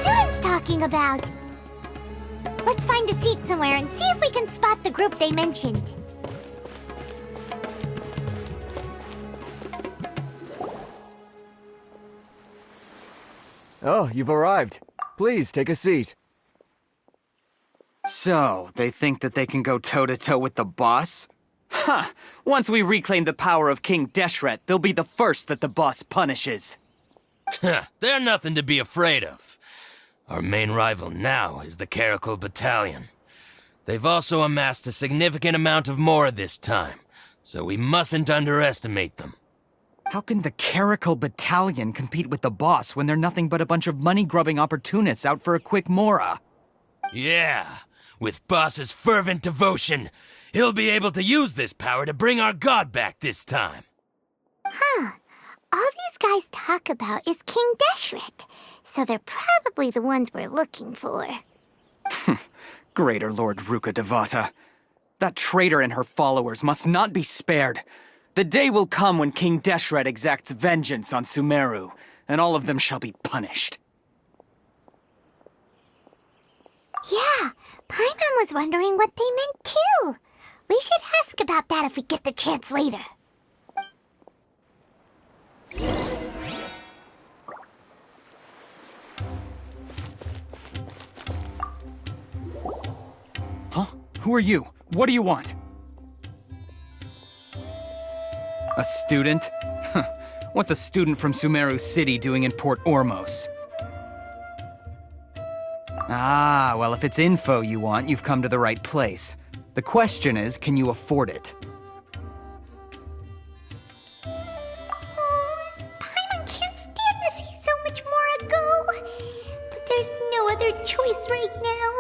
students talking about? Let's find a seat somewhere and see if we can spot the group they mentioned. Oh, you've arrived. Please, take a seat. So, they think that they can go toe-to-toe with the boss? Huh! Once we reclaim the power of King Deshret, they'll be the first that the boss punishes. They're nothing to be afraid of. Our main rival now is the Caracal Battalion. They've also amassed a significant amount of Mora this time, so we mustn't underestimate them. How can the Caracal Battalion compete with the boss when they're nothing but a bunch of money-grubbing opportunists out for a quick Mora? Yeah, with Boss's fervent devotion, he'll be able to use this power to bring our god back this time. Huh. All these guys talk about is King Deshret, so they're probably the ones we're looking for. Greater Lord Ruka Devata. That traitor and her followers must not be spared. The day will come when King Deshret exacts vengeance on Sumeru, and all of them shall be punished. Yeah, Paimon was wondering what they meant too. We should ask about that if we get the chance later. Huh? Who are you? What do you want? A student? What's a student from Sumeru City doing in Port Ormos? Ah, well, if it's info you want, you've come to the right place. The question is, can you afford it? Paimon can't stand to see so much more go. But there's no other choice right now.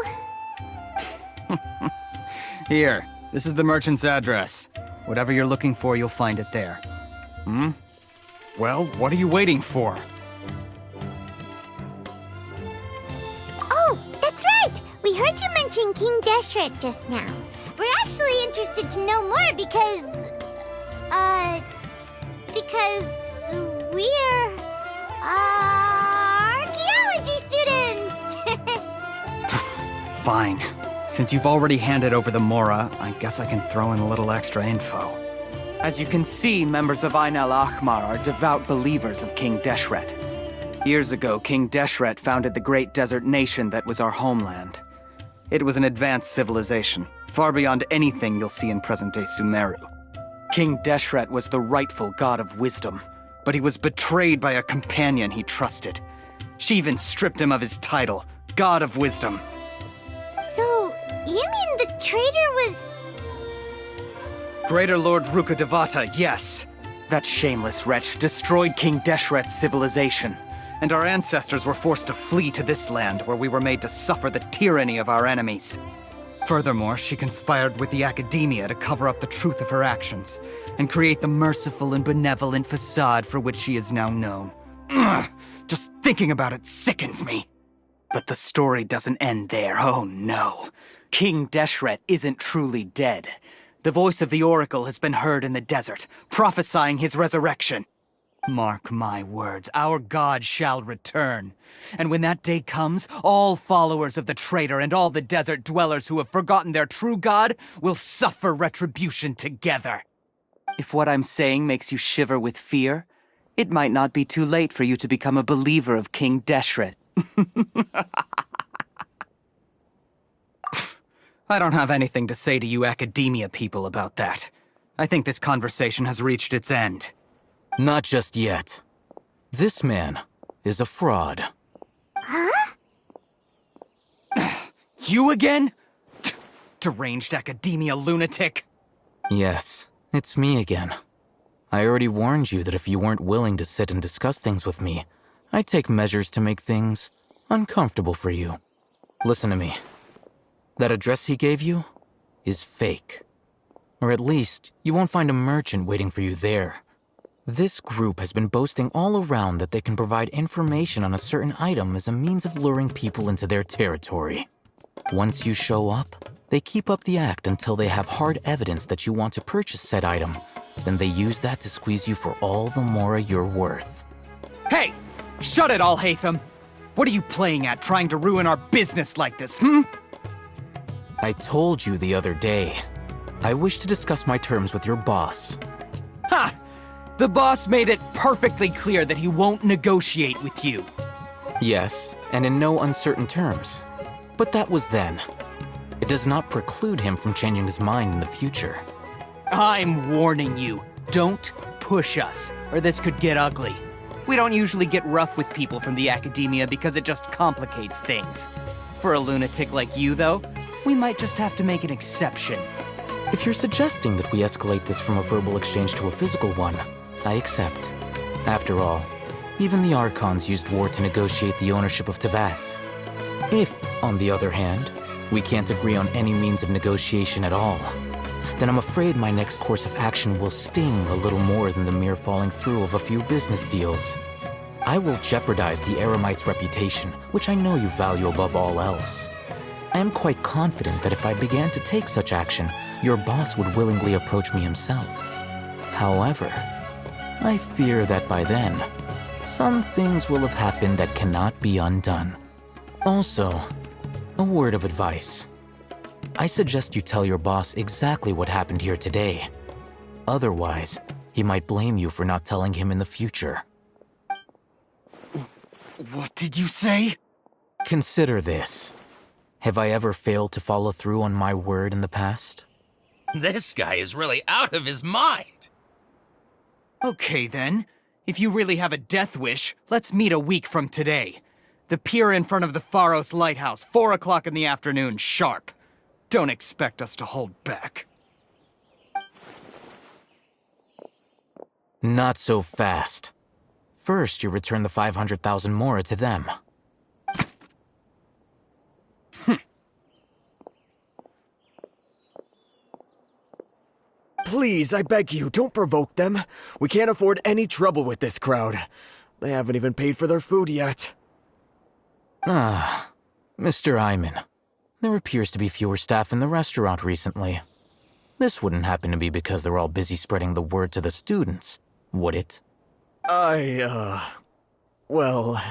Here, this is the merchant's address. Whatever you're looking for, you'll find it there. Well, what are you waiting for? Oh, that's right! We heard you mention King Deshret just now. We're actually interested to know more because we're, archaeology students! Fine. Since you've already handed over the Mora, I guess I can throw in a little extra info. As you can see, members of Ain al-Ahmar are devout believers of King Deshret. Years ago, King Deshret founded the great desert nation that was our homeland. It was an advanced civilization, far beyond anything you'll see in present-day Sumeru. King Deshret was the rightful god of wisdom, but he was betrayed by a companion he trusted. She even stripped him of his title, God of Wisdom. So, you mean the traitor was... Greater Lord Ruka Devata, yes. That shameless wretch destroyed King Deshret's civilization, and our ancestors were forced to flee to this land where we were made to suffer the tyranny of our enemies. Furthermore, she conspired with the academia to cover up the truth of her actions, and create the merciful and benevolent facade for which she is now known. Ugh, just thinking about it sickens me. But the story doesn't end there, oh no. King Deshret isn't truly dead. The voice of the Oracle has been heard in the desert, prophesying his resurrection. Mark my words, our god shall return. And when that day comes, all followers of the traitor and all the desert dwellers who have forgotten their true god will suffer retribution together. If what I'm saying makes you shiver with fear, it might not be too late for you to become a believer of King Deshret. I don't have anything to say to you academia people about that. I think this conversation has reached its end. Not just yet. This man is a fraud. Huh? You again? Deranged academia lunatic. Yes, it's me again. I already warned you that if you weren't willing to sit and discuss things with me, I'd take measures to make things uncomfortable for you. Listen to me. That address he gave you is fake. Or at least, you won't find a merchant waiting for you there. This group has been boasting all around that they can provide information on a certain item as a means of luring people into their territory. Once you show up, they keep up the act until they have hard evidence that you want to purchase said item. Then they use that to squeeze you for all the Mora you're worth. Hey! Shut it all, Hatham! What are you playing at, trying to ruin our business like this, hmm? I told you the other day. I wish to discuss my terms with your boss. Ha! The boss made it perfectly clear that he won't negotiate with you. Yes, and in no uncertain terms. But that was then. It does not preclude him from changing his mind in the future. I'm warning you, don't push us, or this could get ugly. We don't usually get rough with people from the academia because it just complicates things. For a lunatic like you, though, we might just have to make an exception. If you're suggesting that we escalate this from a verbal exchange to a physical one, I accept. After all, even the Archons used war to negotiate the ownership of Teyvat. If, on the other hand, we can't agree on any means of negotiation at all, then I'm afraid my next course of action will sting a little more than the mere falling through of a few business deals. I will jeopardize the Eremite's reputation, which I know you value above all else. I am quite confident that if I began to take such action, your boss would willingly approach me himself. However, I fear that by then, some things will have happened that cannot be undone. Also, a word of advice. I suggest you tell your boss exactly what happened here today. Otherwise, he might blame you for not telling him in the future. What did you say? Consider this. Have I ever failed to follow through on my word in the past? This guy is really out of his mind. Okay then. If you really have a death wish, let's meet a week from today. The pier in front of the Pharos Lighthouse, 4 o'clock in the afternoon, sharp. Don't expect us to hold back. Not so fast. First, you return the 500,000 mora to them. Please, I beg you, don't provoke them. We can't afford any trouble with this crowd. They haven't even paid for their food yet. Ah, Mr. Iman. There appears to be fewer staff in the restaurant recently. This wouldn't happen to be because they're all busy spreading the word to the students, would it? Well...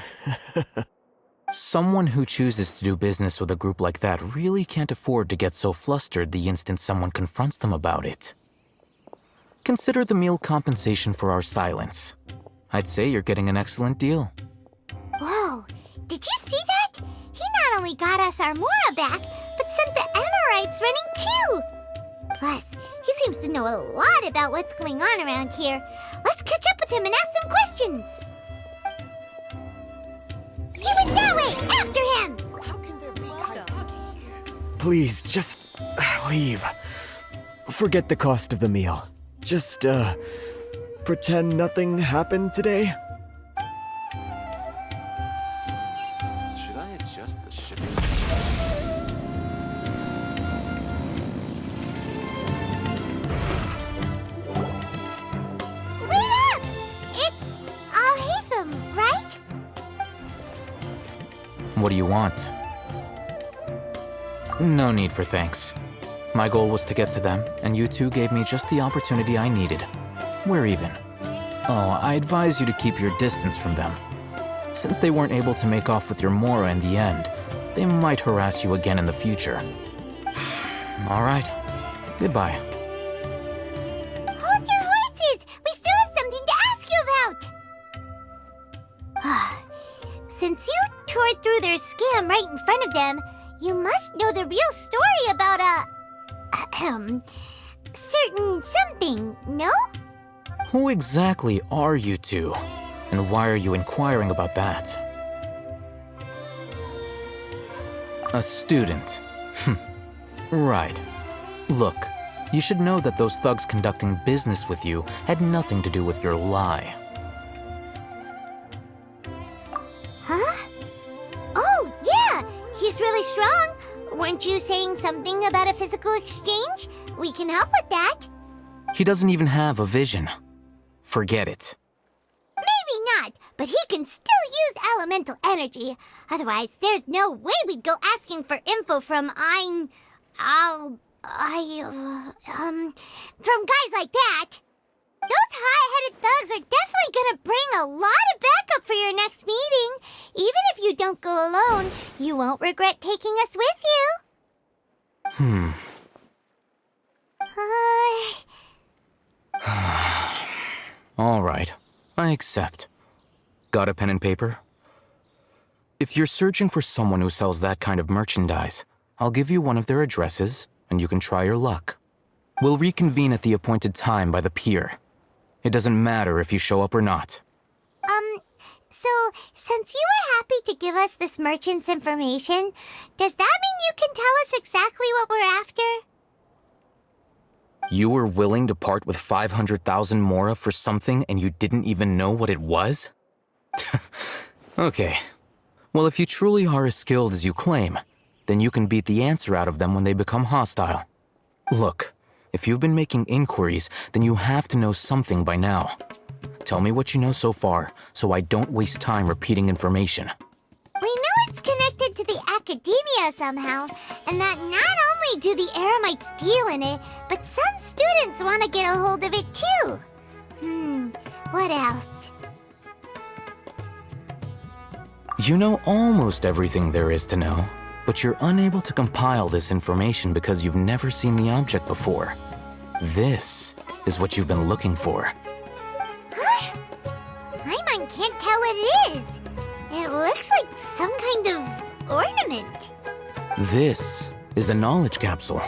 Someone who chooses to do business with a group like that really can't afford to get so flustered the instant someone confronts them about it. Consider the meal compensation for our silence. I'd say you're getting an excellent deal. Whoa, did you see that? He not only got us our Mora back, but sent the Amorites running too! Plus, he seems to know a lot about what's going on around here. Let's catch up with him and ask some questions! He went that way! After him! How can there be Kairagi here? Please, just... leave. Forget the cost of the meal. Just, pretend nothing happened today? Should I adjust the shipping? Wait up! It's Al-Haytham, right? What do you want? No need for thanks. My goal was to get to them, and you two gave me just the opportunity I needed. We're even. Oh, I advise you to keep your distance from them. Since they weren't able to make off with your Mora in the end, they might harass you again in the future. All right. Goodbye. Hold your horses! We still have something to ask you about! Since you tore through their scam right in front of them, you must know the real story about certain something, no? Who exactly are you two? And why are you inquiring about that? A student. Right. Look, you should know that those thugs conducting business with you had nothing to do with your lie. Huh? Oh, yeah! He's really strong! Weren't you saying something about a physical exchange? We can help with that. He doesn't even have a vision. Forget it. Maybe not, but he can still use elemental energy. Otherwise, there's no way we'd go asking for info from from guys like that. Those hot-headed thugs are definitely gonna bring a lot of backup for your next meeting. Even if you don't go alone, you won't regret taking us with you. All right, I accept. Got a pen and paper? If you're searching for someone who sells that kind of merchandise, I'll give you one of their addresses, and you can try your luck. We'll reconvene at the appointed time by the pier. It doesn't matter if you show up or not. So, since you were happy to give us this merchant's information, does that mean you can tell us exactly what we're after? You were willing to part with 500,000 mora for something and you didn't even know what it was? Okay. Well, if you truly are as skilled as you claim, then you can beat the answer out of them when they become hostile. Look, if you've been making inquiries, then you have to know something by now. Tell me what you know so far, so I don't waste time repeating information. We know it's connected to the academia somehow, and that not only do the Eremites deal in it, but some students want to get a hold of it too. What else? You know almost everything there is to know, but you're unable to compile this information because you've never seen the object before. This is what you've been looking for. Huh? Paimon can't tell what it is. It looks like some kind of ornament. This is a knowledge capsule.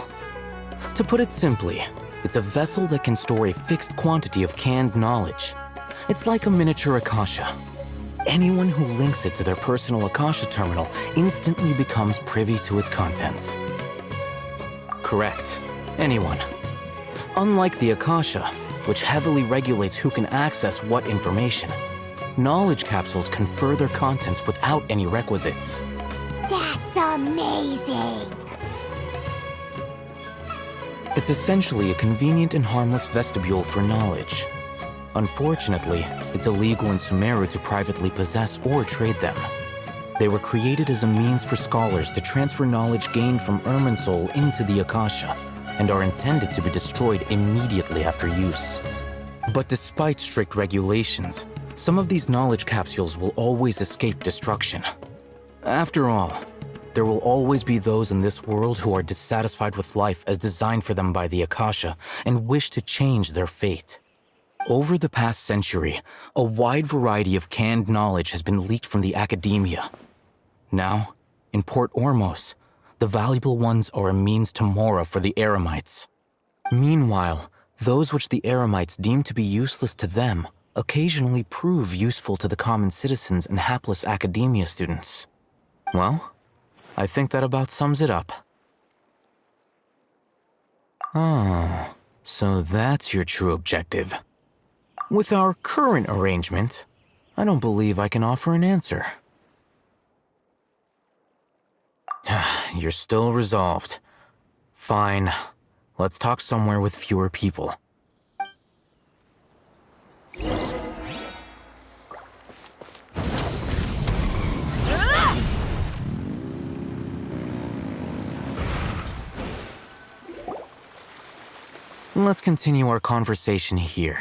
To put it simply, it's a vessel that can store a fixed quantity of canned knowledge. It's like a miniature Akasha. Anyone who links it to their personal Akasha terminal instantly becomes privy to its contents. Correct. Anyone. Unlike the Akasha, which heavily regulates who can access what information, knowledge capsules confer their contents without any requisites. That's amazing! It's essentially a convenient and harmless vestibule for knowledge. Unfortunately, it's illegal in Sumeru to privately possess or trade them. They were created as a means for scholars to transfer knowledge gained from Irminsul into the Akasha, and are intended to be destroyed immediately after use. But despite strict regulations, some of these knowledge capsules will always escape destruction. After all, there will always be those in this world who are dissatisfied with life as designed for them by the Akasha and wish to change their fate. Over the past century, a wide variety of canned knowledge has been leaked from the academia. Now, in Port Ormos, the valuable ones are a means to mora for the Eremites. Meanwhile, those which the Eremites deem to be useless to them occasionally prove useful to the common citizens and hapless academia students. Well, I think that about sums it up. Oh, so that's your true objective. With our current arrangement, I don't believe I can offer an answer. You're still resolved. Fine. Let's talk somewhere with fewer people. Let's continue our conversation here.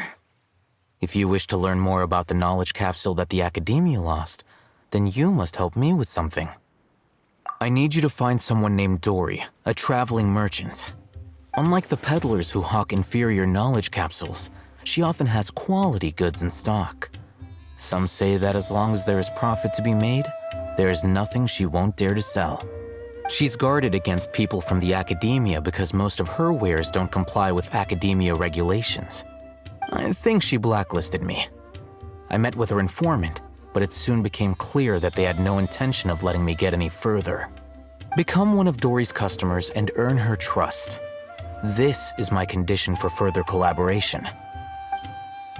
If you wish to learn more about the knowledge capsule that the Academia lost, then you must help me with something. I need you to find someone named Dory, a traveling merchant. Unlike the peddlers who hawk inferior knowledge capsules, she often has quality goods in stock. Some say that as long as there is profit to be made, there is nothing she won't dare to sell. She's guarded against people from the Academia because most of her wares don't comply with Academia regulations. I think she blacklisted me. I met with her informant, but it soon became clear that they had no intention of letting me get any further. Become one of Dory's customers and earn her trust. This is my condition for further collaboration.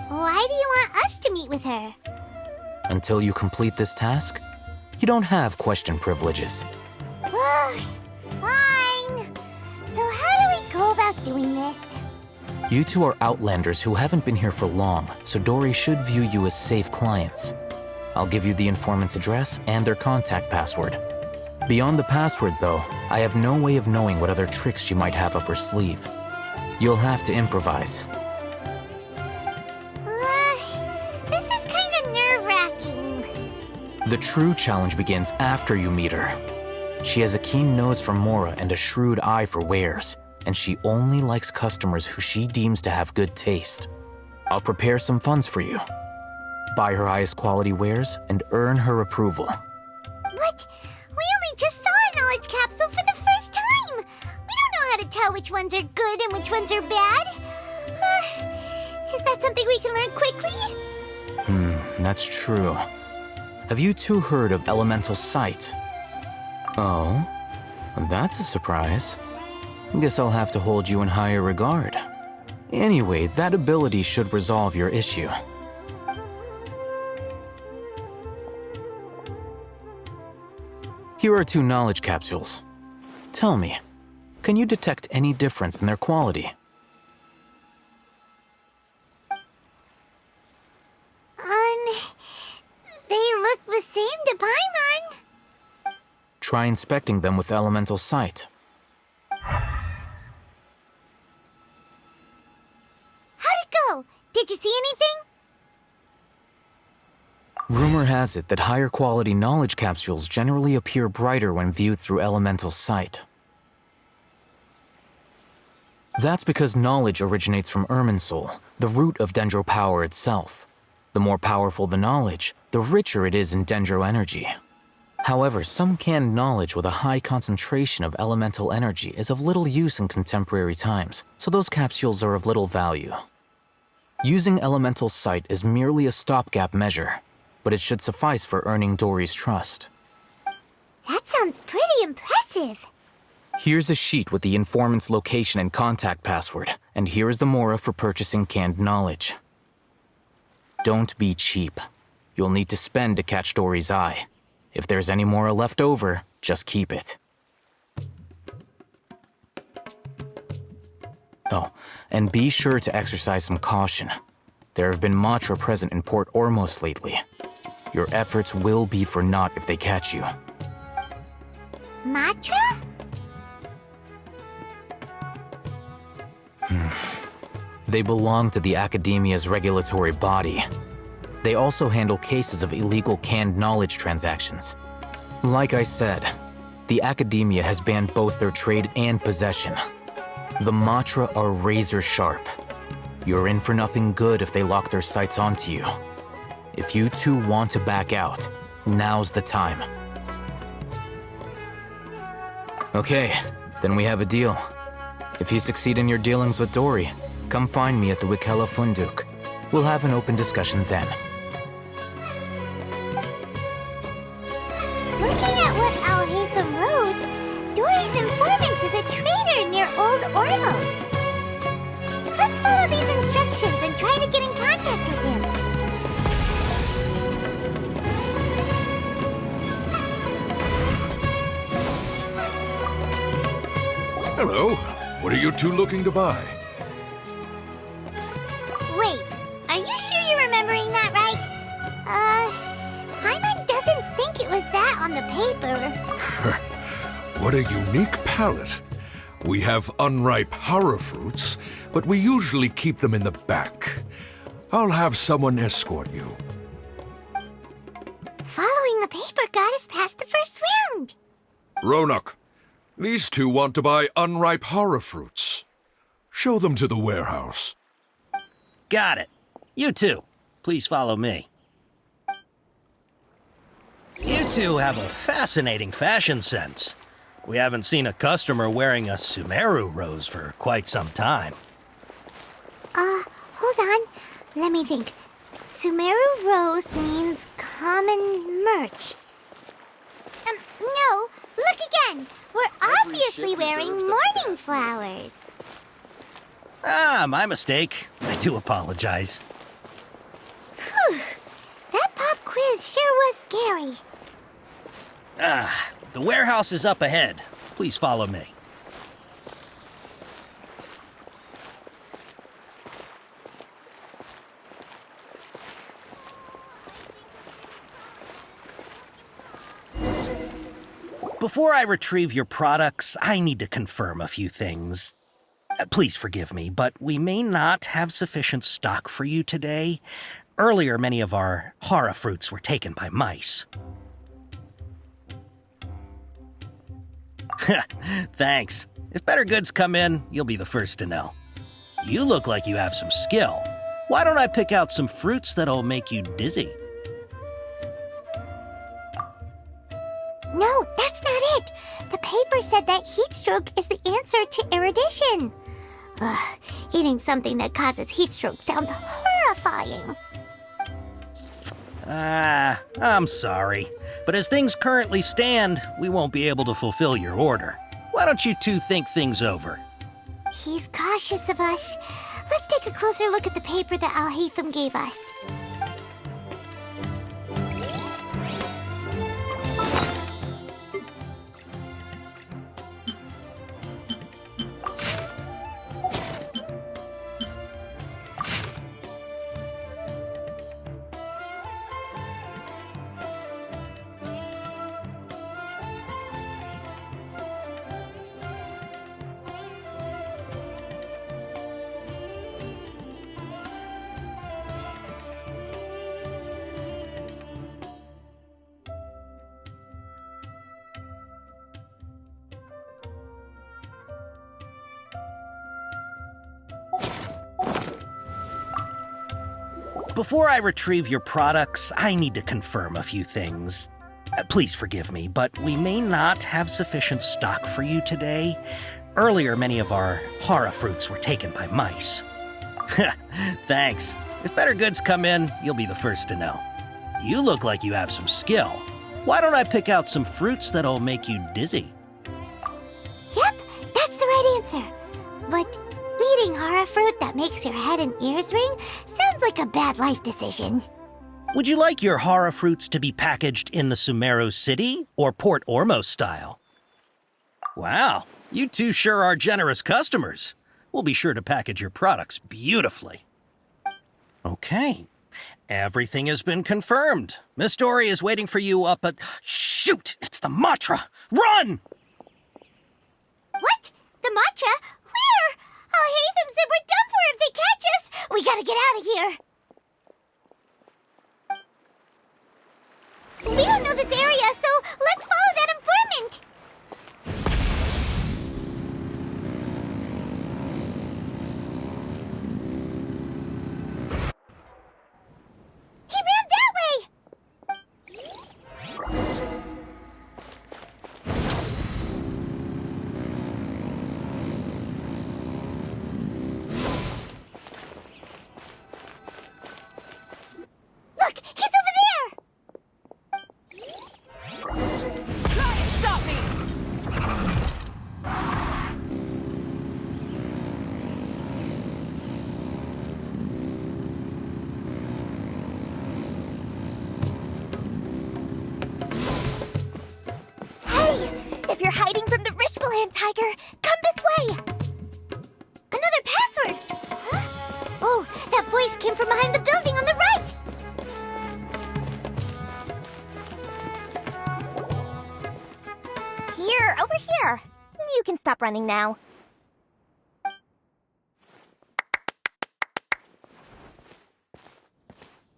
Why do you want us to meet with her? Until you complete this task, you don't have question privileges. Fine. So how do we go about doing this? You two are outlanders who haven't been here for long, so Dory should view you as safe clients. I'll give you the informant's address and their contact password. Beyond the password, though, I have no way of knowing what other tricks she might have up her sleeve. You'll have to improvise. The true challenge begins after you meet her. She has a keen nose for Mora and a shrewd eye for wares, and she only likes customers who she deems to have good taste. I'll prepare some funds for you. Buy her highest quality wares and earn her approval. What? We only just saw a knowledge capsule for the first time! We don't know how to tell which ones are good and which ones are bad. Is that something we can learn quickly? That's true. Have you two heard of elemental sight? Oh, that's a surprise. Guess I'll have to hold you in higher regard. Anyway, that ability should resolve your issue. Here are 2 knowledge capsules. Tell me, can you detect any difference in their quality? They look the same to Paimon. Try inspecting them with elemental sight. How'd it go? Did you see anything? Rumor has it that higher quality knowledge capsules generally appear brighter when viewed through elemental sight. That's because knowledge originates from Irminsul, the root of Dendro power itself. The more powerful the knowledge, the richer it is in Dendro energy. However, some canned knowledge with a high concentration of elemental energy is of little use in contemporary times, so those capsules are of little value. Using elemental sight is merely a stopgap measure, but it should suffice for earning Dory's trust. That sounds pretty impressive. Here's a sheet with the informant's location and contact password, and here is the Mora for purchasing canned knowledge. Don't be cheap. You'll need to spend to catch Dory's eye. If there's any Mora left over, just keep it. Oh, and be sure to exercise some caution. There have been Matra present in Port Ormos lately. Your efforts will be for naught if they catch you. Matra? They belong to the Academia's regulatory body. They also handle cases of illegal canned knowledge transactions. Like I said, the Academia has banned both their trade and possession. The Matra are razor sharp. You're in for nothing good if they lock their sights onto you. If you two want to back out, now's the time. Okay, then we have a deal. If you succeed in your dealings with Dory, come find me at the Wikela Funduk. We'll have an open discussion then. Looking at what Al Haytham wrote, Dory's informant is a trader near Old Ormos. Let's follow these instructions and try to get in contact with him. Hello. What are you two looking to buy? Wait, are you sure you're remembering that right? Paimon doesn't think it was that on the paper. What a unique palate. We have unripe horror fruits, but we usually keep them in the back. I'll have someone escort you. Following the paper got us past the first round. Ronak, these two want to buy unripe horror fruits. Show them to the warehouse. Got it. You two, please follow me. You two have a fascinating fashion sense. We haven't seen a customer wearing a Sumeru rose for quite some time. Hold on. Let me think. Sumeru Rose means common merch. No, look again. We're obviously wearing morning flowers. Ah, my mistake. I do apologize. Whew. That pop quiz sure was scary. The warehouse is up ahead. Please follow me. Before I retrieve your products, I need to confirm a few things. Please forgive me, but we may not have sufficient stock for you today. Earlier, many of our hara fruits were taken by mice. Thanks. If better goods come in, you'll be the first to know. You look like you have some skill. Why don't I pick out some fruits that'll make you dizzy? No, that's not it. The paper said that heat stroke is the answer to erudition. Ugh, eating something that causes heat stroke sounds horrifying. I'm sorry. But as things currently stand, we won't be able to fulfill your order. Why don't you two think things over? He's cautious of us. Let's take a closer look at the paper that Al-Haytham gave us. Before I retrieve your products, I need to confirm a few things. Please forgive me, but we may not have sufficient stock for you today. Earlier, many of our hara fruits were taken by mice. Thanks. If better goods come in, you'll be the first to know. You look like you have some skill. Why don't I pick out some fruits that'll make you dizzy? Yep, that's the right answer. But eating hara fruit that makes your head and ears ring sounds like a bad life decision. Would you like your hara fruits to be packaged in the Sumeru City or Port Ormos style? Wow, you two sure are generous customers. We'll be sure to package your products beautifully. Okay, everything has been confirmed. Miss Dory is waiting for you up at... Shoot, it's the Matra! Run! What? The matcha? Where? Al-Haytham said we're done for if they catch us. We gotta get out of here. We don't know this area, so let's follow that informant. He ran that way. Look, he's over there. Stop me! Hey, if you're hiding from the Rishbaland tiger, come this way. Another password. Huh? Oh, that voice came from behind the building on the right. Here, over here. You can stop running now.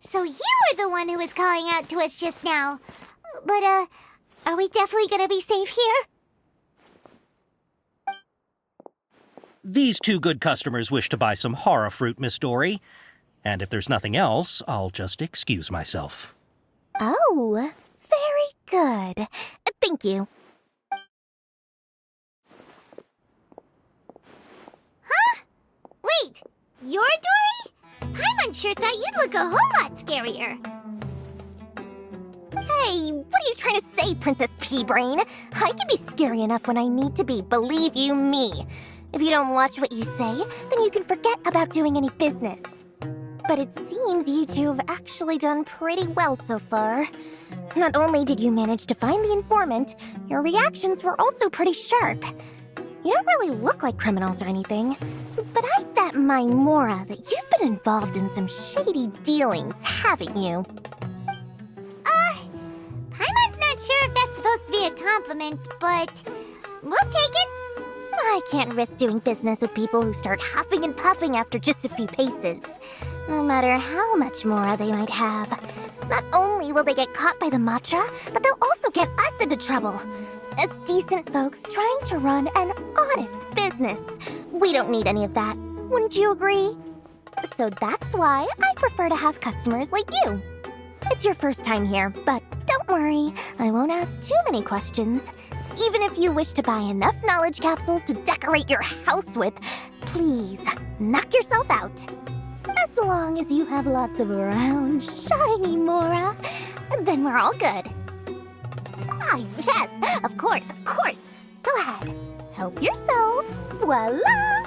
So you were the one who was calling out to us just now. But, are we definitely gonna be safe here? These two good customers wish to buy some hara fruit, Miss Dory. And if there's nothing else, I'll just excuse myself. Oh, very good. Thank you. Huh? Wait, you're Dory? Paimon sure thought you'd look a whole lot scarier. Hey, what are you trying to say, Princess Pea-Brain? I can be scary enough when I need to be, believe you me. If you don't watch what you say, then you can forget about doing any business. But it seems you two have actually done pretty well so far. Not only did you manage to find the informant, your reactions were also pretty sharp. You don't really look like criminals or anything, but I bet my Mora that you've been involved in some shady dealings, haven't you? Paimon's not sure if that's supposed to be a compliment, but we'll take it. I can't risk doing business with people who start huffing and puffing after just a few paces. no matter how much Mora they might have. Not only will they get caught by the Matra, but they'll also get us into trouble. As decent folks trying to run an honest business, we don't need any of that. Wouldn't you agree? So that's why I prefer to have customers like you. It's your first time here, but don't worry, I won't ask too many questions. Even if you wish to buy enough knowledge capsules to decorate your house with, please knock yourself out. As long as you have lots of round, shiny Mora, then we're all good. Ah, yes, of course, of course. Go ahead, help yourselves. Voila!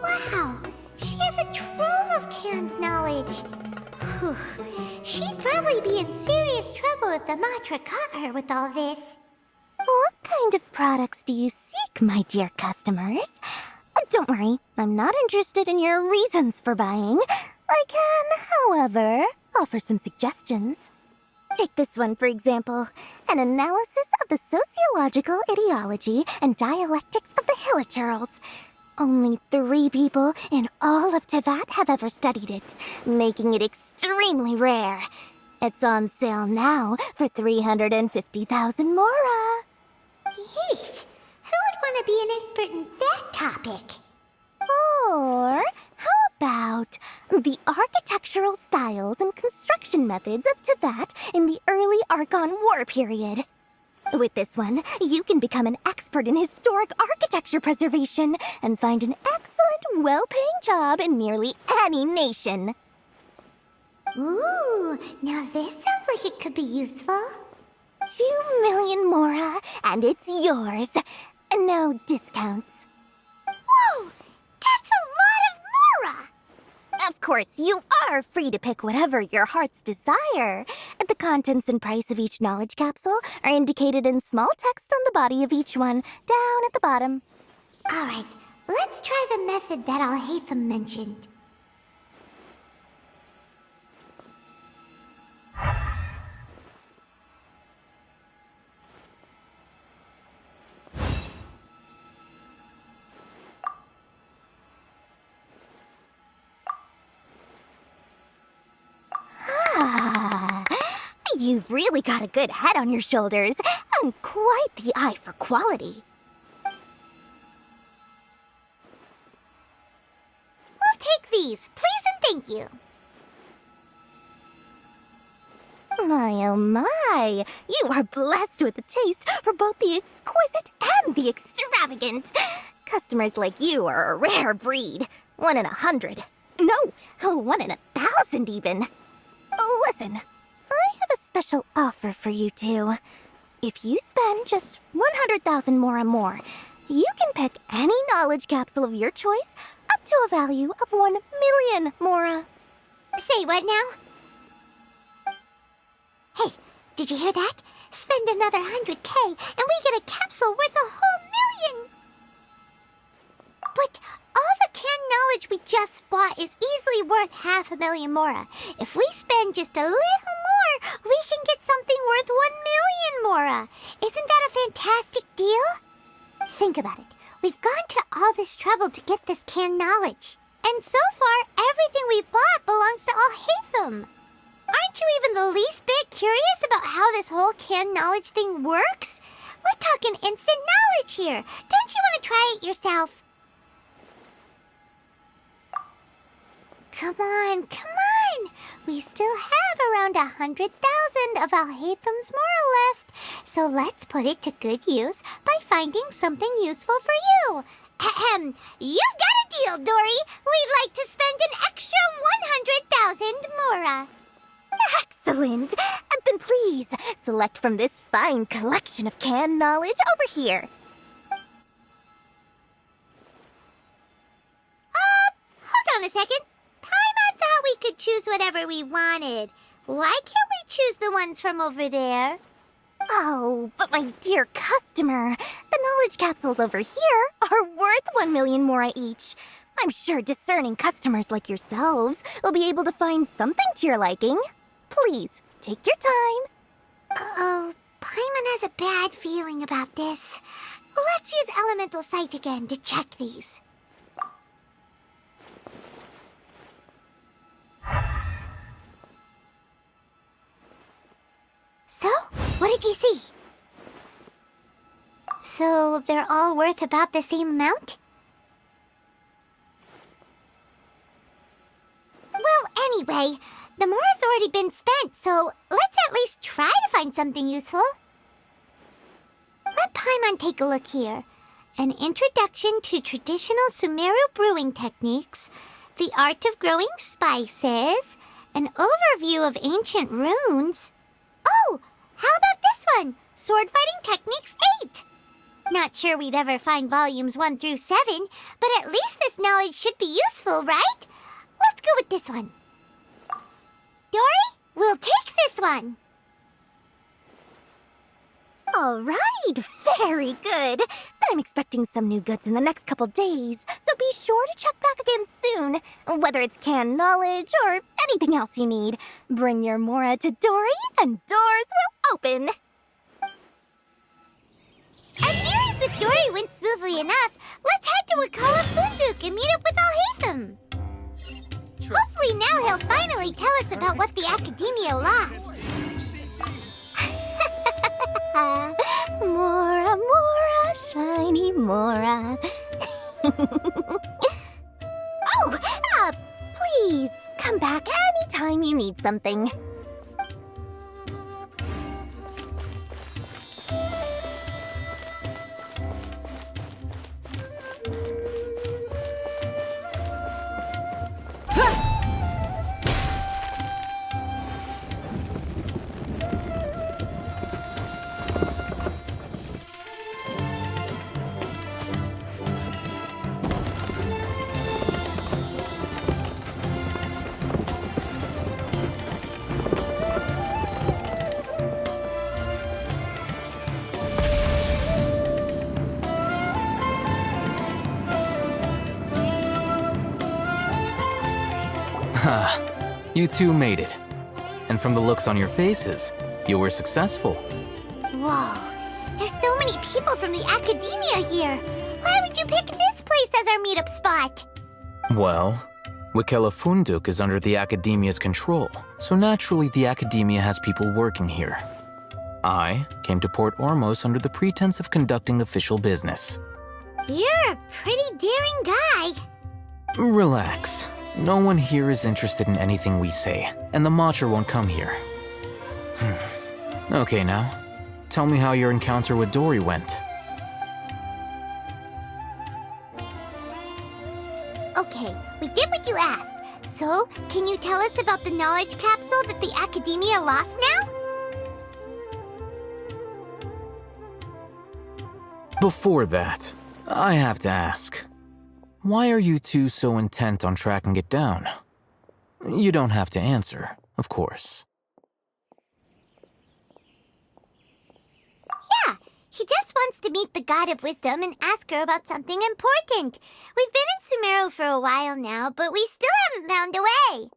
Wow, she has a trove of canned knowledge. Whew. She'd probably be in serious trouble if the Matra caught her with all this. What kind of products do you seek, my dear customers? Don't worry, I'm not interested in your reasons for buying. I can, however, offer some suggestions. Take this one, for example. An analysis of the sociological ideology and dialectics of the Hilichurls. Only 3 people in all of Teyvat have ever studied it, making it extremely rare. It's on sale now for 350,000 Mora. Yeesh, who would want to be an expert in that topic? Or how about the architectural styles and construction methods of Teyvat in the early Archon War period? With this one, you can become an expert in historic architecture preservation and find an excellent, well-paying job in nearly any nation. Ooh, now this sounds like it could be useful. 2 million Mora, and it's yours. No discounts. Whoa, that's a lot of Mora! Of course, you are free to pick whatever your heart's desire. The contents and price of each knowledge capsule are indicated in small text on the body of each one, down at the bottom. All right, let's try the method that Al-Haytham mentioned. You've really got a good head on your shoulders, and quite the eye for quality. We'll take these, please and thank you. My oh my, you are blessed with a taste for both the exquisite and the extravagant. Customers like you are a rare breed. 1 in 100. No, 1 in 1,000 even. Listen, I have a special offer for you two. If you spend just 100,000 more, you can pick any knowledge capsule of your choice up to a value of 1 million Mora. Say what now? Hey, did you hear that? Spend another 100K and we get a capsule worth a whole million! But all the canned knowledge we just bought is easily worth 500,000 Mora. If we spend just a little more, we can get something worth 1 million Mora. Isn't that a fantastic deal? Think about it. We've gone to all this trouble to get this canned knowledge. And so far, everything we bought belongs to Al-Haytham. Aren't you even the least bit curious about how this whole canned knowledge thing works? We're talking instant knowledge here. Don't you want to try it yourself? Come on, come on! We still have around 100,000 of Al-Haytham's Mora left, so let's put it to good use by finding something useful for you. Ahem, you've got a deal, Dory. We'd like to spend an extra 100,000 Mora. Excellent! Then please, select from this fine collection of canned knowledge over here. Hold on a second. Paimon thought we could choose whatever we wanted. Why can't we choose the ones from over there? Oh, but my dear customer, the knowledge capsules over here are worth 1 million Mora each. I'm sure discerning customers like yourselves will be able to find something to your liking. Please, take your time. Uh-oh, Paimon has a bad feeling about this. Let's use Elemental Sight again to check these. What did you see? So they're all worth about the same amount? Well, anyway, the more has already been spent, so let's at least try to find something useful. Let Paimon take a look here. An introduction to traditional Sumeru brewing techniques, the art of growing spices, an overview of ancient runes. Oh, how about this one? Sword Fighting Techniques 8. Not sure we'd ever find volumes 1 through 7, but at least this knowledge should be useful, right? Let's go with this one. Dory, we'll take this one. All right, very good. I'm expecting some new goods in the next couple days, so be sure to check back again soon. Whether it's canned knowledge or anything else you need, bring your Mora to Dory and doors will open. Our dealings with Dory went smoothly enough. Let's head to Wakala Funduk and meet up with Alhaitham. Hopefully now he'll finally tell us about what the Academia lost. Mora, Mora, shiny Mora. Please come back anytime you need something. You two made it. And from the looks on your faces, you were successful. Whoa, there's so many people from the Academia here. Why would you pick this place as our meetup spot? Well, Wakela Funduk is under the Academia's control, so naturally the Academia has people working here. I came to Port Ormos under the pretense of conducting official business. You're a pretty daring guy. Relax. No one here is interested in anything we say, and the Matcher won't come here. Okay now, tell me how your encounter with Dory went. Okay, we did what you asked. So, can you tell us about the knowledge capsule that the Academia lost now? Before that, I have to ask. Why are you two so intent on tracking it down? You don't have to answer, of course. Yeah, he just wants to meet the God of Wisdom and ask her about something important. We've been in Sumeru for a while now, but we still haven't found a way.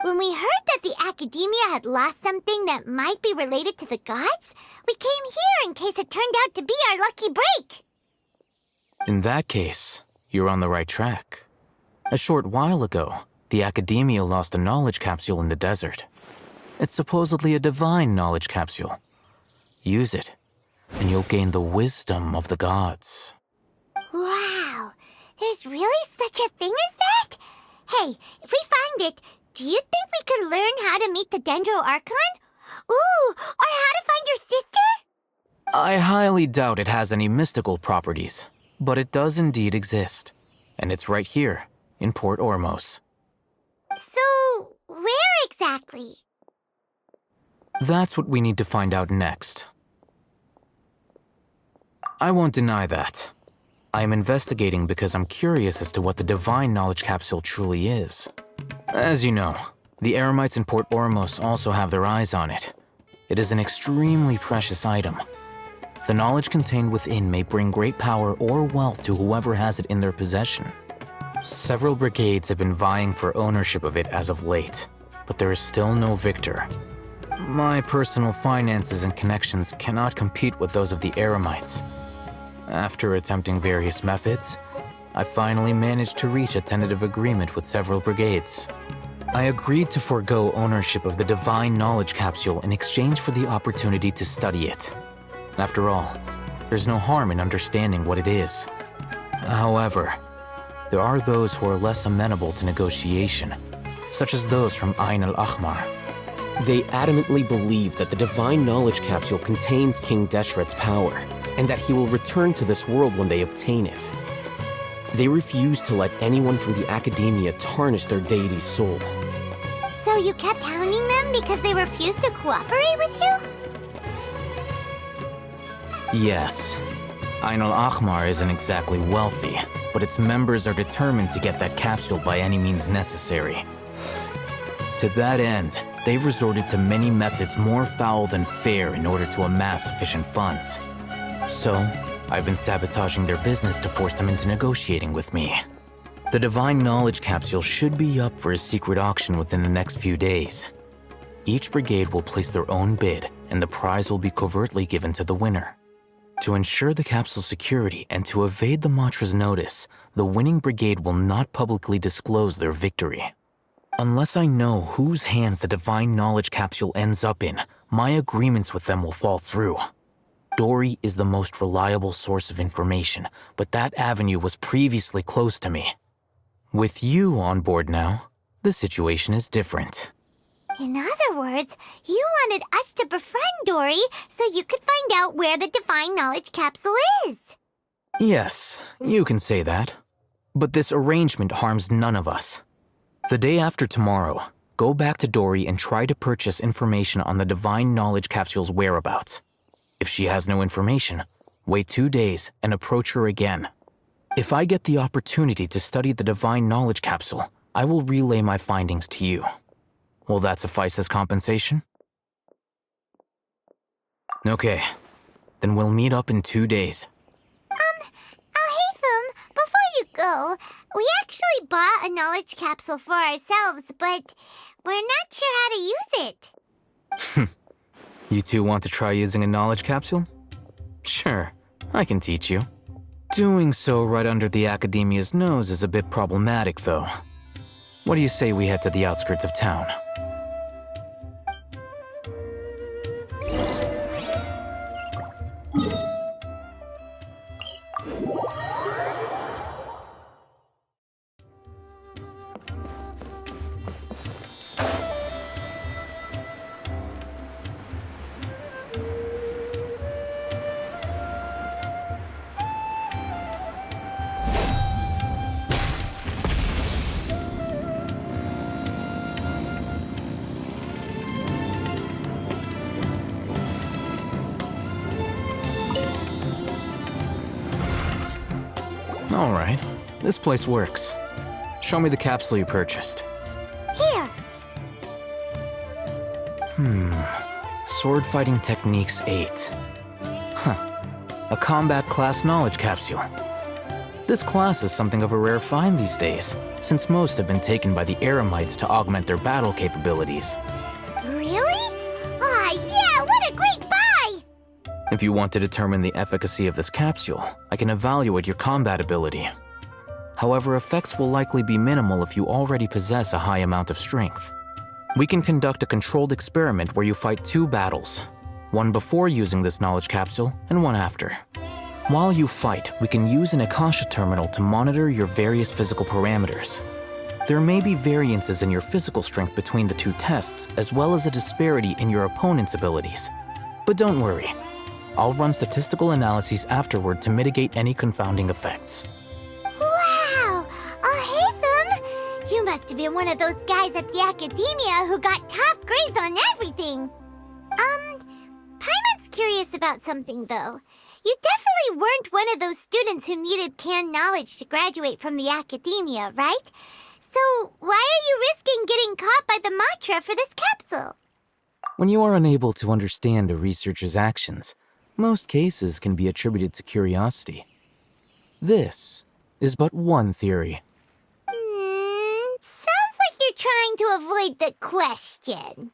When we heard that the Academia had lost something that might be related to the gods, we came here in case it turned out to be our lucky break. In that case, you're on the right track. A short while ago, the Academia lost a knowledge capsule in the desert. It's supposedly a divine knowledge capsule. Use it, and you'll gain the wisdom of the gods. Wow, there's really such a thing as that? Hey, if we find it, do you think we could learn how to meet the Dendro Archon? Ooh, or how to find your sister? I highly doubt it has any mystical properties, but it does indeed exist. And it's right here, in Port Ormos. So, where exactly? That's what we need to find out next. I won't deny that. I am investigating because I'm curious as to what the divine knowledge capsule truly is. As you know, the Eremites in Port Ormos also have their eyes on it. It is an extremely precious item. The knowledge contained within may bring great power or wealth to whoever has it in their possession. Several brigades have been vying for ownership of it as of late, but there is still no victor. My personal finances and connections cannot compete with those of the Eremites. After attempting various methods, I finally managed to reach a tentative agreement with several brigades. I agreed to forego ownership of the Divine Knowledge Capsule in exchange for the opportunity to study it. After all, there's no harm in understanding what it is. However, there are those who are less amenable to negotiation, such as those from Ain al-Ahmar. They adamantly believe that the Divine Knowledge Capsule contains King Deshret's power, and that he will return to this world when they obtain it. They refuse to let anyone from the Academia tarnish their deity's soul. So you kept hounding them because they refused to cooperate with you? Yes. Ain al-Ahmar isn't exactly wealthy, but its members are determined to get that capsule by any means necessary. To that end, they've resorted to many methods more foul than fair in order to amass sufficient funds. So, I've been sabotaging their business to force them into negotiating with me. The Divine Knowledge Capsule should be up for a secret auction within the next few days. Each brigade will place their own bid, and the prize will be covertly given to the winner. To ensure the capsule's security and to evade the Matra's notice, the winning brigade will not publicly disclose their victory. Unless I know whose hands the Divine Knowledge Capsule ends up in, my agreements with them will fall through. Dory is the most reliable source of information, but that avenue was previously closed to me. With you on board now, the situation is different. In other words, you wanted us to befriend Dory so you could find out where the Divine Knowledge Capsule is. Yes, you can say that. But this arrangement harms none of us. The day after tomorrow, go back to Dory and try to purchase information on the Divine Knowledge Capsule's whereabouts. If she has no information, wait 2 days and approach her again. If I get the opportunity to study the Divine Knowledge Capsule, I will relay my findings to you. Will that suffice as compensation? Okay, then we'll meet up in 2 days. Alhaitham, before you go, we actually bought a knowledge capsule for ourselves, but we're not sure how to use it. You two want to try using a knowledge capsule? Sure, I can teach you. Doing so right under the Academia's nose is a bit problematic, though. What do you say we head to the outskirts of town? All right, this place works. Show me the capsule you purchased. Here. Sword Fighting Techniques 8. A combat class knowledge capsule. This class is something of a rare find these days, since most have been taken by the Eremites to augment their battle capabilities. Really? Aw, yeah, what a great buy! If you want to determine the efficacy of this capsule, I can evaluate your combat ability. However, effects will likely be minimal if you already possess a high amount of strength. We can conduct a controlled experiment where you fight 2 battles, one before using this knowledge capsule and one after. While you fight, we can use an Akasha terminal to monitor your various physical parameters. There may be variances in your physical strength between the 2 tests, as well as a disparity in your opponent's abilities. But don't worry, I'll run statistical analyses afterward to mitigate any confounding effects. Wow! Alhaitham! You must have been one of those guys at the Academia who got top grades on everything. Paimon's curious about something, though. You definitely weren't one of those students who needed canned knowledge to graduate from the Academia, right? So why are you risking getting caught by the Matra for this capsule? When you are unable to understand a researcher's actions, most cases can be attributed to curiosity. This is but one theory. Sounds like you're trying to avoid the question.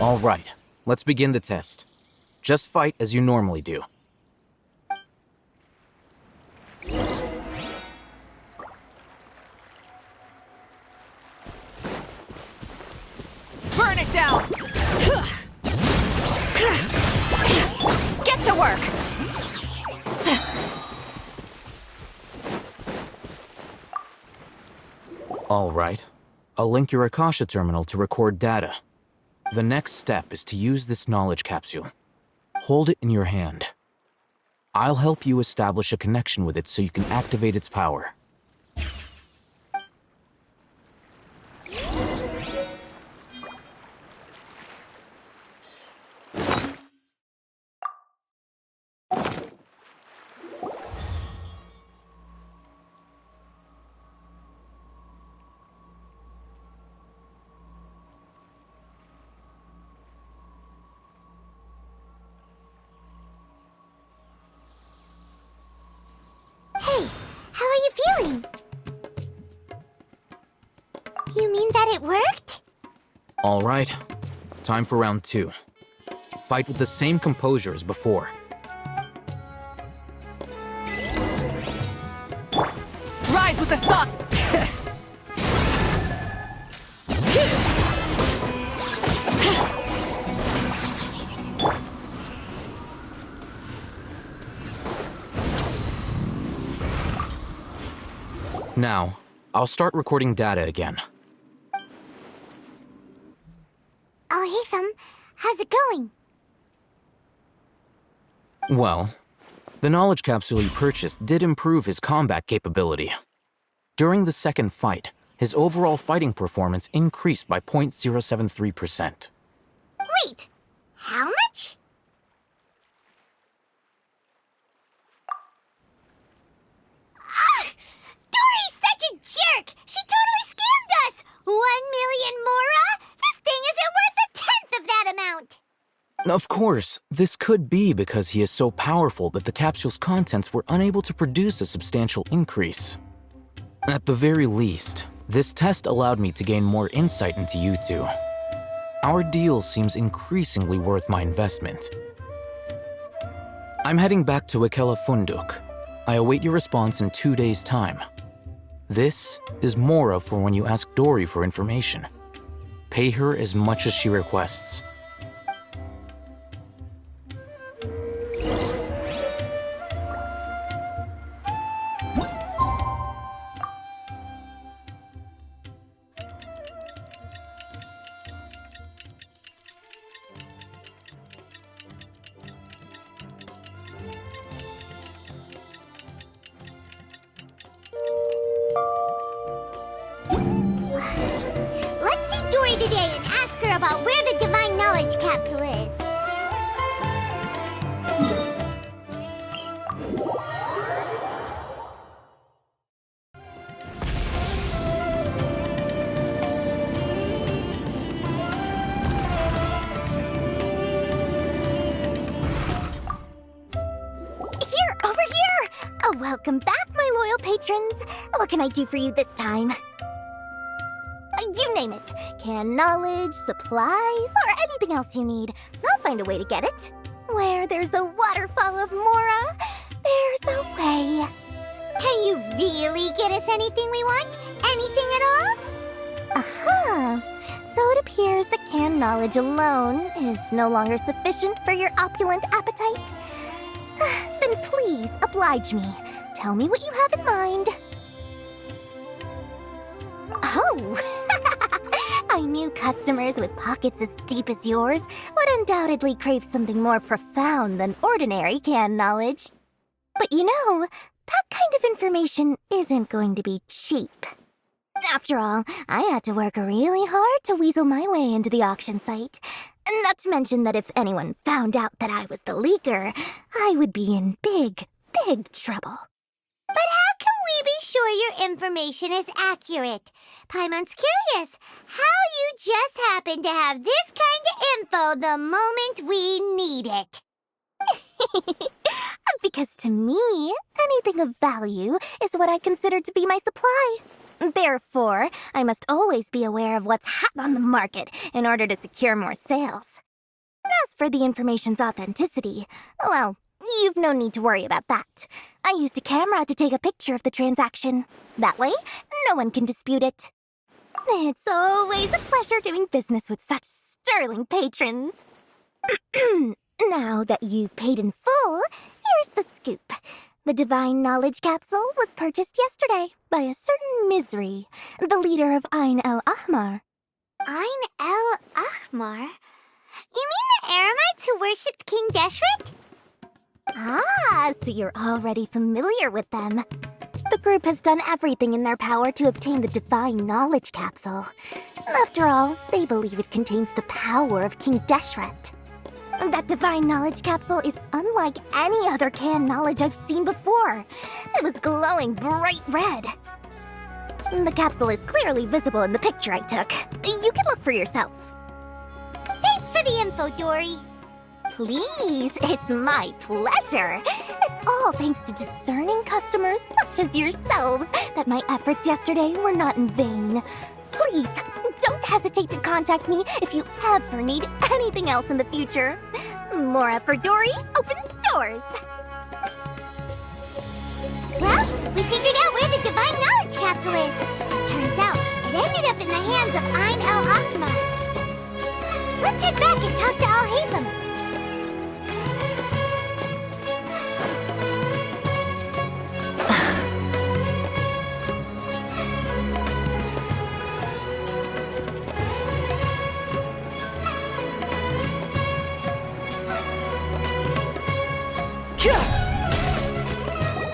All right, let's begin the test. Just fight as you normally do. it down! Get to work! All right. I'll link your Akasha terminal to record data. The next step is to use this knowledge capsule. Hold it in your hand. I'll help you establish a connection with it so you can activate its power. Hey, how are you feeling? You mean that it worked? All right. Time for round 2. Fight with the same composure as before. Rise with the sun! Now, I'll start recording data again. Al-Haytham, how's it going? Well, the knowledge capsule he purchased did improve his combat capability. During the second fight, his overall fighting performance increased by 0.073%. Wait, how much? Dory's such a jerk! She totally scammed us! 1 million mora? This thing isn't worth a tenth of that amount! Of course, this could be because he is so powerful that the capsule's contents were unable to produce a substantial increase. At the very least, this test allowed me to gain more insight into you two. Our deal seems increasingly worth my investment. I'm heading back to Ikela Funduk. I await your response in 2 days' time. This is Mora for when you ask Dory for information. Pay her as much as she requests. Let's see Dory today and ask her about where the Divine Knowledge Capsule is. Here, over here! Oh, welcome back, my loyal patrons. What can I do for you this time? You name it. Canned knowledge, supplies, or anything else you need. I'll find a way to get it. Where there's a waterfall of Mora, there's a way. Can you really get us anything we want? Anything at all? Aha! So it appears that canned knowledge alone is no longer sufficient for your opulent appetite. Then please oblige me. Tell me what you have in mind. Oh! I knew customers with pockets as deep as yours would undoubtedly crave something more profound than ordinary canned knowledge. But you know, that kind of information isn't going to be cheap. After all, I had to work really hard to weasel my way into the auction site. Not to mention that if anyone found out that I was the leaker, I would be in big, big trouble. But how can we be sure your information is accurate? Paimon's curious how you just happen to have this kind of info the moment we need it. Because to me, anything of value is what I consider to be my supply. Therefore, I must always be aware of what's hot on the market in order to secure more sales. As for the information's authenticity, well, you've no need to worry about that. I used a camera to take a picture of the transaction. That way, no one can dispute it. It's always a pleasure doing business with such sterling patrons. Now that you've paid in full, here's the scoop. The Divine Knowledge Capsule was purchased yesterday by a certain Misery, the leader of Ain el Ahmar. Ain el Ahmar? You mean the Eremites who worshipped King Deshret? Ah, so you're already familiar with them. The group has done everything in their power to obtain the Divine Knowledge Capsule. After all, they believe it contains the power of King Deshret. That Divine Knowledge Capsule is unlike any other canned knowledge I've seen before. It was glowing bright red. The capsule is clearly visible in the picture I took. You can look for yourself. Thanks for the info, Dory. Please, it's my pleasure. It's all thanks to discerning customers such as yourselves that my efforts yesterday were not in vain. Please, don't hesitate to contact me if you ever need anything else in the future. Mora for Dory opens doors. Well, we figured out where the Divine Knowledge Capsule is. Turns out, it ended up in the hands of Ain el Ahmar. Let's head back and talk to Al-Haytham.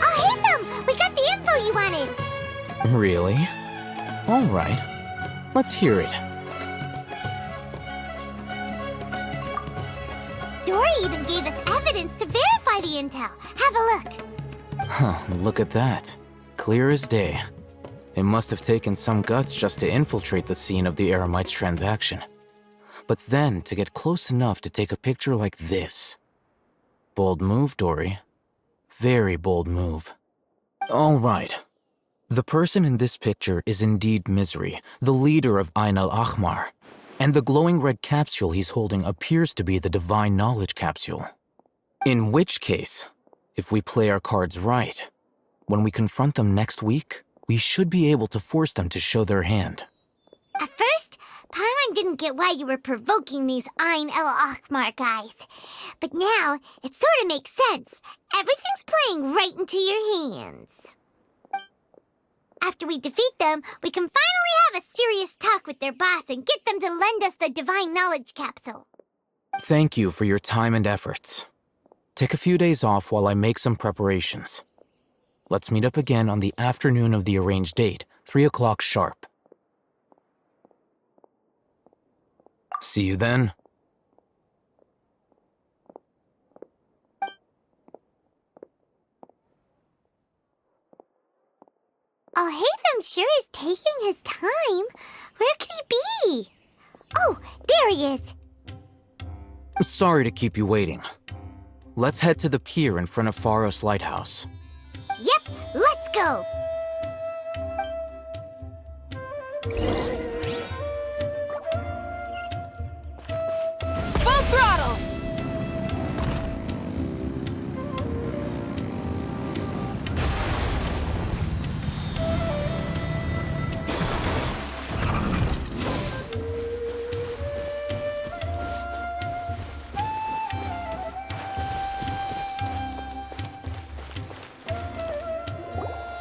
Al-Haytham! We got the info you wanted! Really? All right. Let's hear it. Dory even gave us evidence to verify the intel. Have a look. Huh, look at that. Clear as day. It must have taken some guts just to infiltrate the scene of the Eremites transaction. But then to get close enough to take a picture like this. Bold move, Dory. Very bold move. All right. The person in this picture is indeed Misery, the leader of Ain el Ahmar. And the glowing red capsule he's holding appears to be the Divine Knowledge Capsule. In which case, if we play our cards right, when we confront them next week, we should be able to force them to show their hand. At first, Paimon didn't get why you were provoking these Ain el Ahmar guys. But now, it sort of makes sense. Everything's playing right into your hands. After we defeat them, we can finally have a serious talk with their boss and get them to lend us the Divine Knowledge Capsule. Thank you for your time and efforts. Take a few days off while I make some preparations. Let's meet up again on the afternoon of the arranged date, 3 o'clock sharp. See you then. Al-Haytham sure is taking his time. Where could he be? Oh, there he is. Sorry to keep you waiting. Let's head to the pier in front of Pharos Lighthouse. Yep, let's go. Full throttle!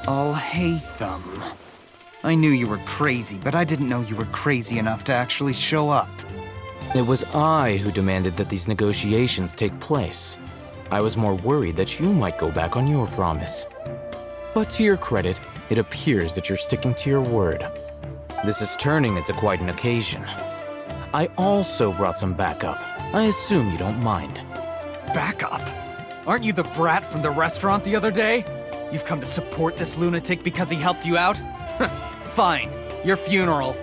Al-Haytham. I knew you were crazy, but I didn't know you were crazy enough to actually show up. It was I who demanded that these negotiations take place. I was more worried that you might go back on your promise. But to your credit, it appears that you're sticking to your word. This is turning into quite an occasion. I also brought some backup. I assume you don't mind. Backup? Aren't you the brat from the restaurant the other day? You've come to support this lunatic because he helped you out? Fine, your funeral.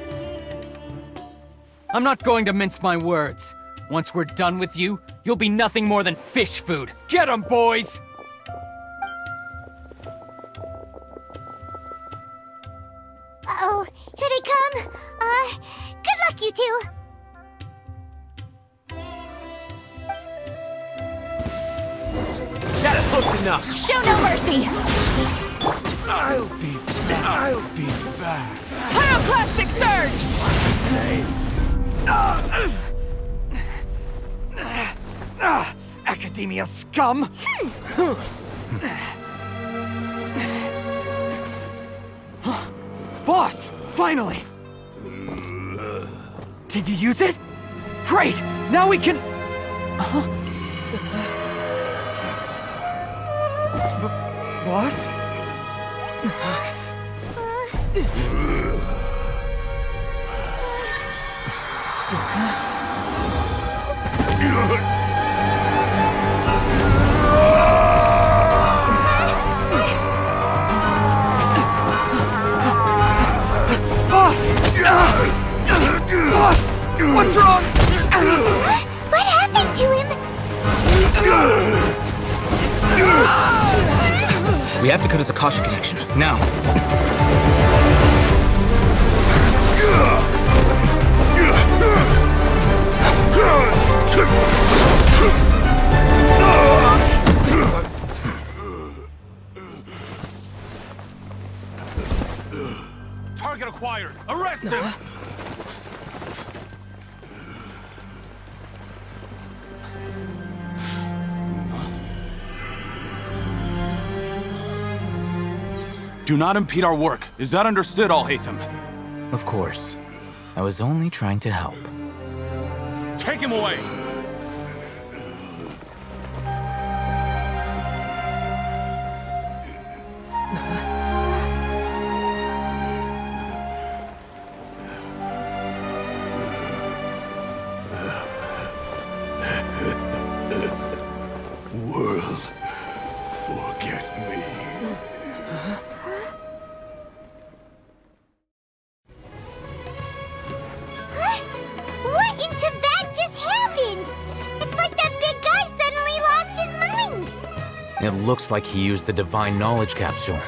I'm not going to mince my words. Once we're done with you, you'll be nothing more than fish food. Get 'em, boys! Uh-oh, here they come. Good luck, you two. That's close enough. Show no mercy! I'll be back. Pyroclastic surge! Academia scum! Boss! Finally! Did you use it? Great! Now we can... Boss? Boss! What's wrong? What happened to him? We have to cut his Akasha connection, now. Target acquired. Arrest him. Do not impede our work. Is that understood, Al-Haytham? Of course. I was only trying to help. Take him away! World, forget me. What in Tibet just happened? It's like that big guy suddenly lost his mind. It looks like he used the Divine Knowledge Capsule.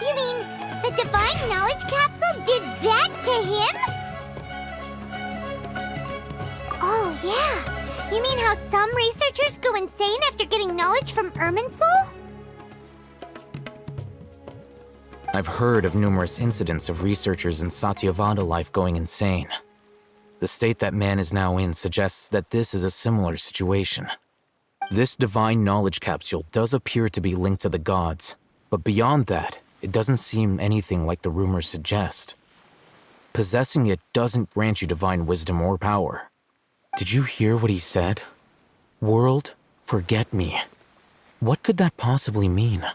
You mean the Divine Knowledge Capsule did that to him? Oh, yeah. You mean how some researchers go insane after getting knowledge from Irminsul? I've heard of numerous incidents of researchers in Satyavada life going insane. The state that man is now in suggests that this is a similar situation. This Divine Knowledge Capsule does appear to be linked to the gods, but beyond that, it doesn't seem anything like the rumors suggest. Possessing it doesn't grant you divine wisdom or power. Did you hear what he said? World, forget me. What could that possibly mean?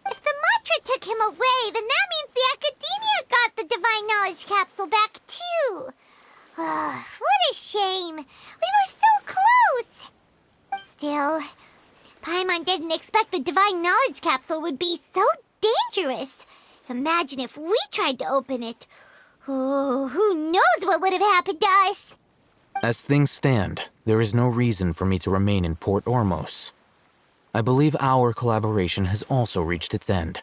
If the mantra took him away, then that means the Academia got the Divine Knowledge Capsule back too. What a shame. We were so close. Still, Paimon didn't expect the Divine Knowledge Capsule would be so dangerous. Imagine if we tried to open it. Oh, who knows what would have happened to us? As things stand, there is no reason for me to remain in Port Ormos. I believe our collaboration has also reached its end.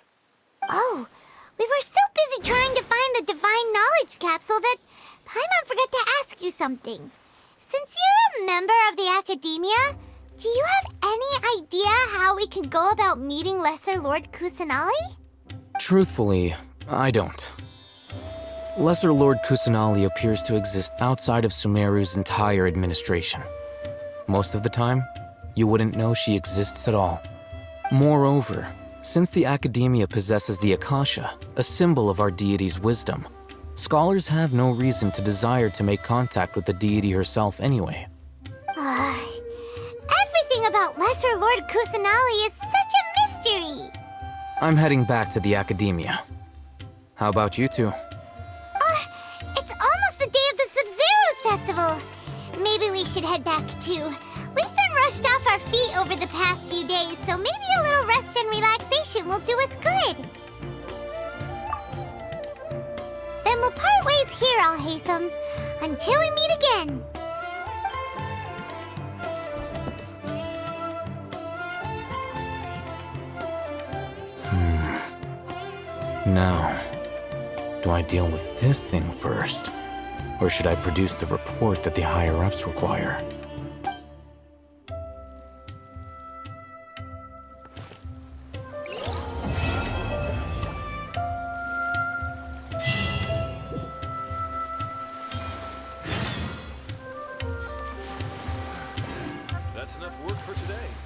Oh, we were so busy trying to find the Divine Knowledge Capsule that Paimon forgot to ask you something. Since you're a member of the Academia, do you have any idea how we can go about meeting Lesser Lord Kusanali? Truthfully, I don't. Lesser Lord Kusanali appears to exist outside of Sumeru's entire administration. Most of the time, you wouldn't know she exists at all. Moreover, since the Academia possesses the Akasha, a symbol of our deity's wisdom, scholars have no reason to desire to make contact with the deity herself anyway. Everything about Lesser Lord Kusanali is such a mystery! I'm heading back to the Academia. How about you two? It's almost the day of the Sub-Zeros Festival. Maybe we should head back too. We've been rushed off our feet over the past few days, so maybe a little rest and relaxation will do us good. Then we'll part ways here, Al-Haytham, until we meet again. Now, do I deal with this thing first? Or should I produce the report that the higher-ups require? That's enough work for today.